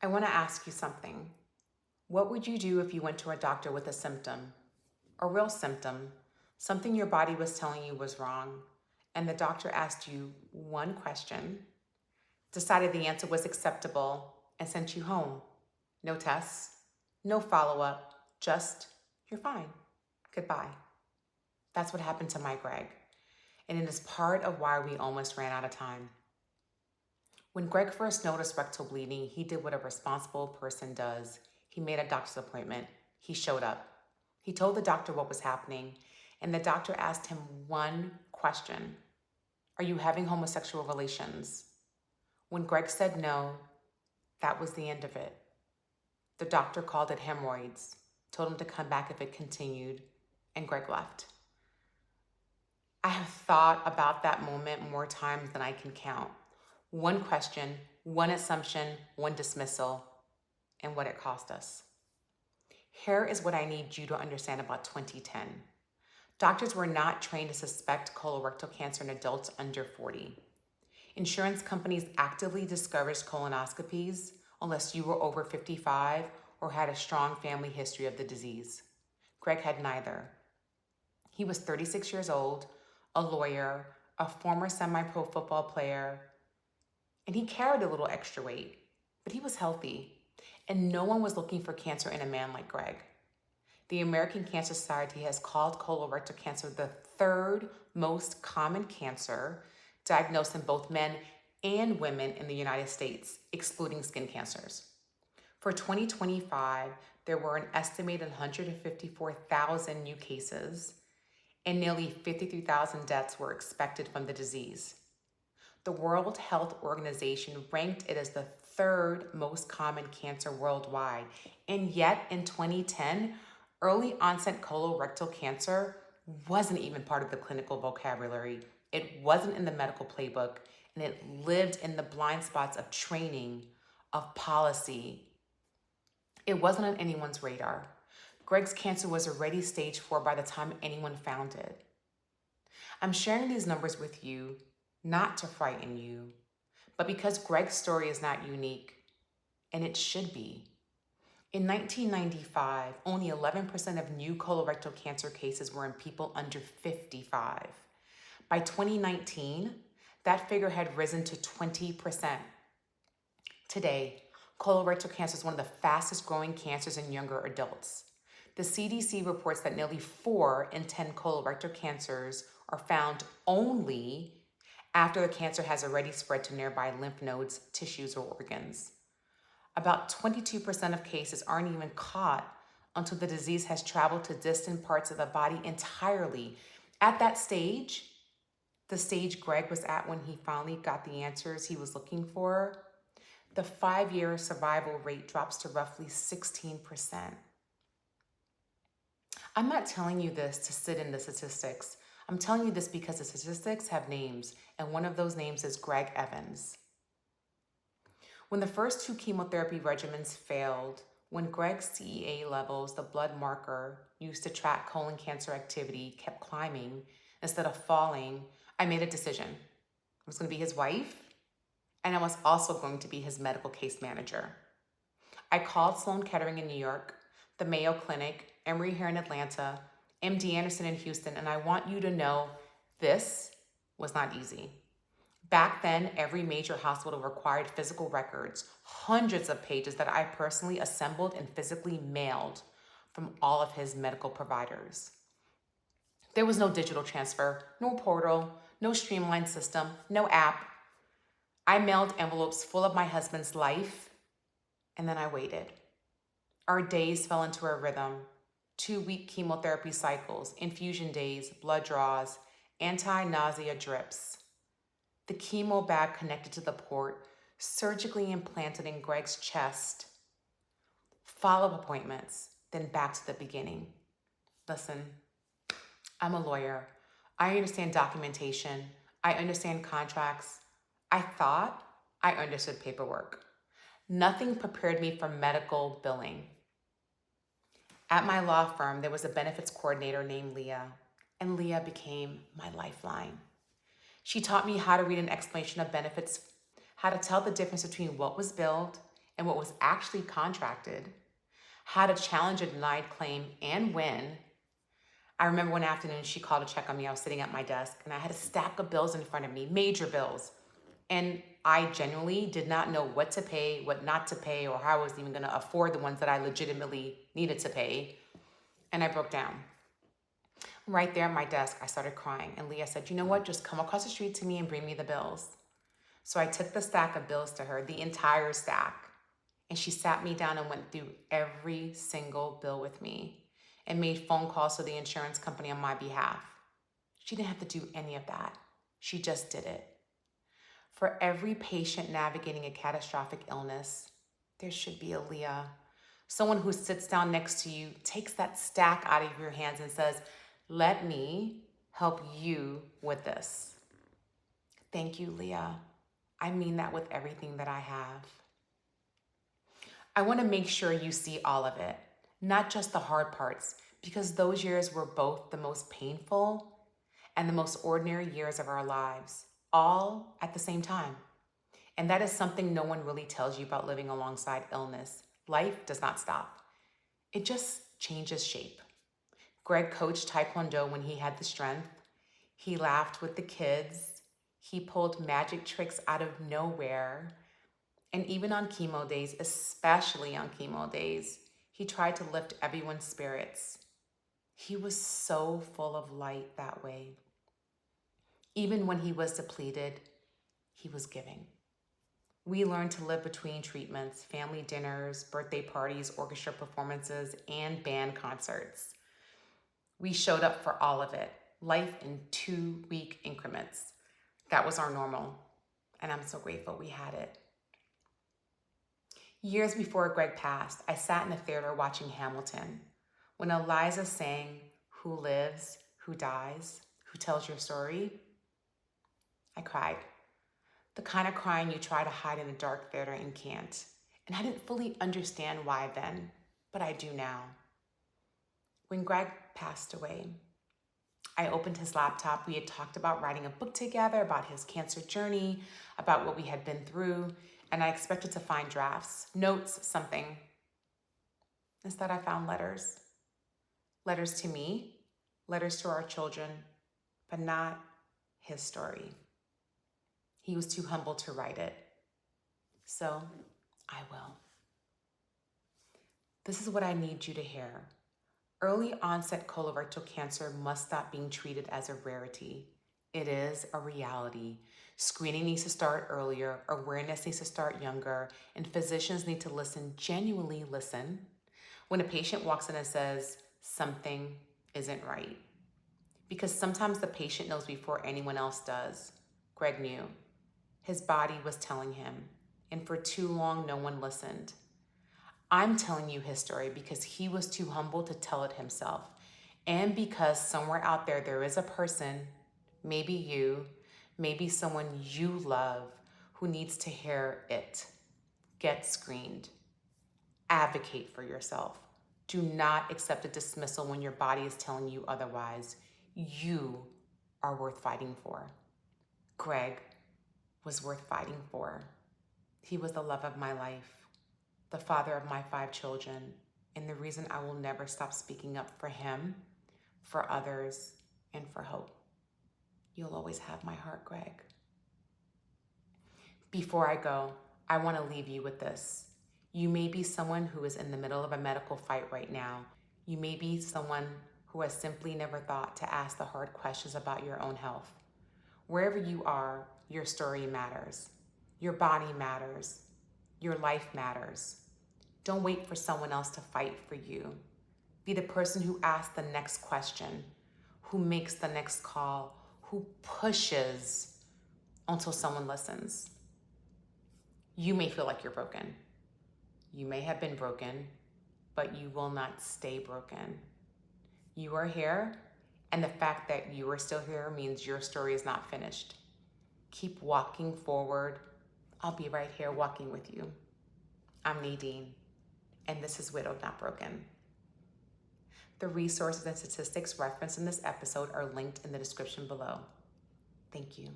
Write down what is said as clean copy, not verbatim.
I want to ask you something. What would you do if you went to a doctor with a symptom, a real symptom, something your body was telling you was wrong, and the doctor asked you one question, decided the answer was acceptable, and sent you home? No tests, no follow up, just, you're fine. Goodbye. That's what happened to my Greg. And it is part of why we almost ran out of time. When Greg first noticed rectal bleeding, he did what a responsible person does. He made a doctor's appointment. He showed up. He told the doctor what was happening, and the doctor asked him one question: are you having homosexual relations? When Greg said no, that was the end of it. The doctor called it hemorrhoids, told him to come back if it continued, and Greg left. I have thought about that moment more times than I can count. One question, one assumption, one dismissal, and what it cost us. Here is what I need you to understand about 2010. Doctors were not trained to suspect colorectal cancer in adults under 40. Insurance companies actively discouraged colonoscopies unless you were over 55 or had a strong family history of the disease. Greg had neither. He was 36 years old, a lawyer, a former semi-pro football player, and he carried a little extra weight, but he was healthy, and no one was looking for cancer in a man like Greg. The American Cancer Society has called colorectal cancer the third most common cancer diagnosed in both men and women in the United States, excluding skin cancers. For 2025, there were an estimated 154,000 new cases, and nearly 53,000 deaths were expected from the disease. The World Health Organization ranked it as the third most common cancer worldwide, and yet in 2010, early onset colorectal cancer wasn't even part of the clinical vocabulary. It wasn't in the medical playbook, and it lived in the blind spots of training, of policy. It wasn't on anyone's radar. Greg's cancer was already stage 4 by the time anyone found it. I'm sharing these numbers with you not to frighten you, but because Greg's story is not unique, and it should be. In 1995, only 11% of new colorectal cancer cases were in people under 55. By 2019, that figure had risen to 20%. Today, colorectal cancer is one of the fastest growing cancers in younger adults. The CDC reports that nearly 4 in 10 colorectal cancers are found only after the cancer has already spread to nearby lymph nodes, tissues, or organs. About 22% of cases aren't even caught until the disease has traveled to distant parts of the body entirely. At that stage, the stage Greg was at when he finally got the answers he was looking for, the 5-year survival rate drops to roughly 16%. I'm not telling you this to sit in the statistics. I'm telling you this because the statistics have names, and one of those names is Greg Evans. When the first 2 chemotherapy regimens failed, when Greg's CEA levels, the blood marker used to track colon cancer activity, kept climbing instead of falling, I made a decision. I was going to be his wife, and I was also going to be his medical case manager. I called Sloan Kettering in New York, the Mayo Clinic, Emory here in Atlanta, MD Anderson in Houston, and I want you to know this was not easy. Back then, every major hospital required physical records, hundreds of pages that I personally assembled and physically mailed from all of his medical providers. There was no digital transfer, no portal, no streamlined system, no app. I mailed envelopes full of my husband's life, and then I waited. Our days fell into a rhythm: 2-week chemotherapy cycles, infusion days, blood draws, anti-nausea drips. The chemo bag connected to the port, surgically implanted in Greg's chest. Follow-up appointments, then back to the beginning. Listen, I'm a lawyer. I understand documentation. I understand contracts. I thought I understood paperwork. Nothing prepared me for medical billing. At my law firm, there was a benefits coordinator named Leah, and Leah became my lifeline. She taught me how to read an explanation of benefits, how to tell the difference between what was billed and what was actually contracted, how to challenge a denied claim and win. I remember one afternoon she called to check on me. I was sitting at my desk and I had a stack of bills in front of me, major bills. And I genuinely did not know what to pay, what not to pay, or how I was even gonna afford the ones that I legitimately needed to pay. And I broke down. Right there at my desk, I started crying. And Leah said, you know what? Just come across the street to me and bring me the bills. So I took the stack of bills to her, the entire stack. And she sat me down and went through every single bill with me and made phone calls to the insurance company on my behalf. She didn't have to do any of that. She just did it. For every patient navigating a catastrophic illness, there should be a Leah. Someone who sits down next to you, takes that stack out of your hands and says, let me help you with this. Thank you, Leah. I mean that with everything that I have. I want to make sure you see all of it, not just the hard parts, because those years were both the most painful and the most ordinary years of our lives, all at the same time. And that is something no one really tells you about living alongside illness. Life does not stop. It just changes shape. Greg coached Taekwondo when he had the strength. He laughed with the kids. He pulled magic tricks out of nowhere. And even on chemo days, especially on chemo days, he tried to lift everyone's spirits. He was so full of light that way. Even when he was depleted, he was giving. We learned to live between treatments, family dinners, birthday parties, orchestra performances, and band concerts. We showed up for all of it, life in 2-week increments. That was our normal, and I'm so grateful we had it. Years before Greg passed, I sat in the theater watching Hamilton. When Eliza sang, "Who lives, who dies, who tells your story?" I cried. The kind of crying you try to hide in a dark theater and can't. And I didn't fully understand why then, but I do now. When Greg passed away, I opened his laptop. We had talked about writing a book together, about his cancer journey, about what we had been through, and I expected to find drafts, notes, something. Instead, I found letters. Letters to me, letters to our children, but not his story. He was too humble to write it. So I will. This is what I need you to hear. Early onset colorectal cancer must stop being treated as a rarity. It is a reality. Screening needs to start earlier, awareness needs to start younger, and physicians need to listen, genuinely listen, when a patient walks in and says, something isn't right. Because sometimes the patient knows before anyone else does. Greg knew. His body was telling him, and for too long, no one listened. I'm telling you his story because he was too humble to tell it himself, and because somewhere out there, there is a person, maybe you, maybe someone you love, who needs to hear it. Get screened. Advocate for yourself. Do not accept a dismissal when your body is telling you otherwise. You are worth fighting for. Greg was worth fighting for. He was the love of my life, the father of my 5 children, and the reason I will never stop speaking up for him, for others, and for hope. You'll always have my heart, Greg. Before I go, I want to leave you with this. You may be someone who is in the middle of a medical fight right now. You may be someone who has simply never thought to ask the hard questions about your own health. Wherever you are, your story matters. Your body matters. Your life matters. Don't wait for someone else to fight for you. Be the person who asks the next question, who makes the next call, who pushes until someone listens. You may feel like you're broken. You may have been broken, but you will not stay broken. You are here, and the fact that you are still here means your story is not finished. Keep walking forward. I'll be right here walking with you. I'm Nadine, and this is Widowed Not Broken. The resources and statistics referenced in this episode are linked in the description below. Thank you.